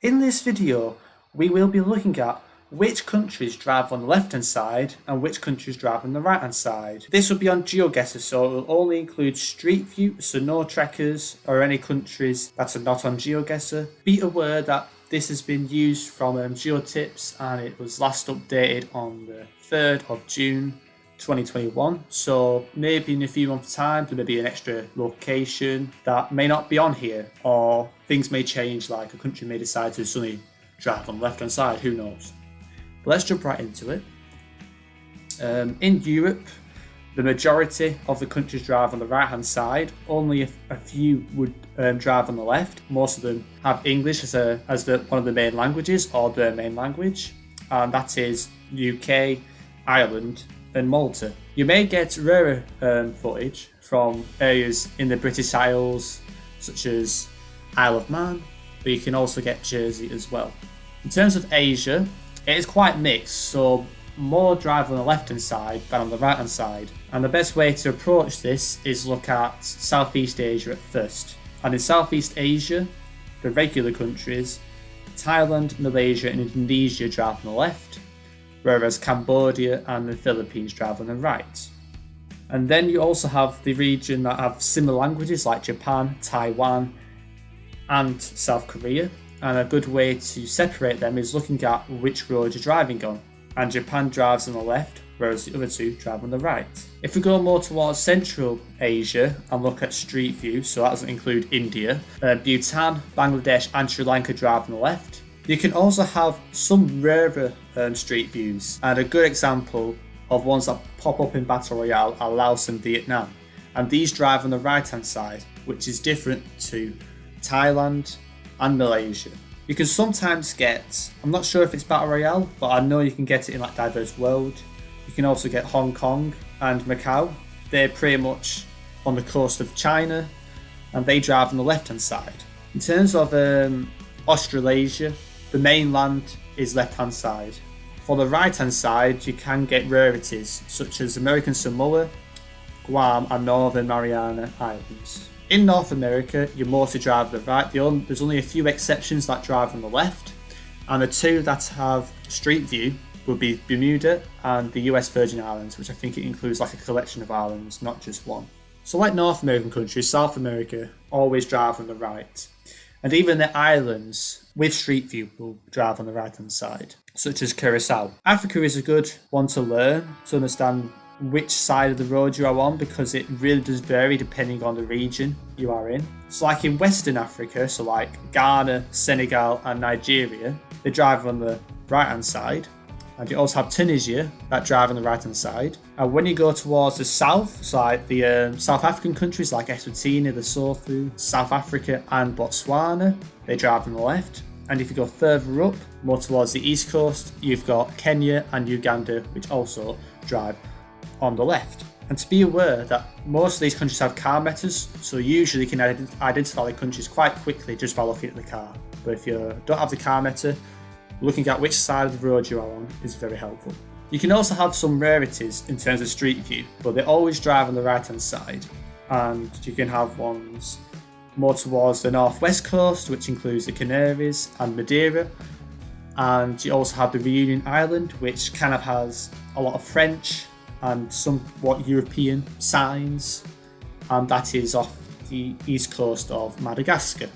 In this video, we will be looking at which countries drive on the left hand side and which countries drive on the right hand side. This will be on Geoguessr, so it will only include Street View, so no trekkers or any countries that are not on Geoguessr. Be aware that this has been used from GeoTips and it was last updated on the 3rd of June 2021, so maybe in a few months time there may be an extra location that may not be on here, or things may change, like a country may decide to suddenly drive on the left hand side, who knows. But let's jump right into it. In Europe, the majority of the countries drive on the right hand side. Only a few would drive on the left. Most of them have English as one of the main languages, or their main language, and that is UK, Ireland and Malta. You may get rarer footage from areas in the British Isles such as Isle of Man, but you can also get Jersey as well. In terms of Asia, it is quite mixed, so more drive on the left hand side than on the right hand side, and the best way to approach this is look at Southeast Asia at first. And in Southeast Asia, the regular countries, Thailand, Malaysia and Indonesia drive on the left, whereas Cambodia and the Philippines drive on the right. And then you also have the region that have similar languages like Japan, Taiwan and South Korea, and a good way to separate them is looking at which road you're driving on. And Japan drives on the left, whereas the other two drive on the right. If we go more towards Central Asia and look at Street View, so that doesn't include India, Bhutan, Bangladesh and Sri Lanka drive on the left. You can also have some rarer street views, and a good example of ones that pop up in Battle Royale are Laos and Vietnam, and these drive on the right hand side, which is different to Thailand and Malaysia. You can sometimes get, I'm not sure if it's Battle Royale, but I know you can get it in like Diverse World. You can also get Hong Kong and Macau. They're pretty much on the coast of China and they drive on the left hand side. In terms of Australasia, the mainland is left hand side. For the right hand side, you can get rarities such as American Samoa, Guam and Northern Mariana Islands. In North America, you mostly drive on the right. There's only a few exceptions that drive on the left, and the two that have street view would be Bermuda and the US Virgin Islands, which I think it includes like a collection of islands, not just one. So like North American countries, South America always drive on the right. And even the islands with street view will drive on the right hand side, such as Curacao. Africa is a good one to learn to understand which side of the road you are on, because it really does vary depending on the region you are in. So like in Western Africa, so like Ghana, Senegal and Nigeria, they drive on the right hand side. And you also have Tunisia that drive on the right hand side. And when you go towards the south, so like the South African countries like Eswatini, Lesotho, South Africa and Botswana, they drive on the left. And if you go further up, more towards the east coast, you've got Kenya and Uganda, which also drive on the left. And to be aware that most of these countries have car metas, so usually you can identify the countries quite quickly just by looking at the car. But if you don't have the car meta, looking at which side of the road you are on is very helpful. You can also have some rarities in terms of street view, but they always drive on the right hand side. And you can have ones more towards the northwest coast, which includes the Canaries and Madeira. And you also have the Reunion Island, which kind of has a lot of French and somewhat European signs, and that is off the east coast of Madagascar.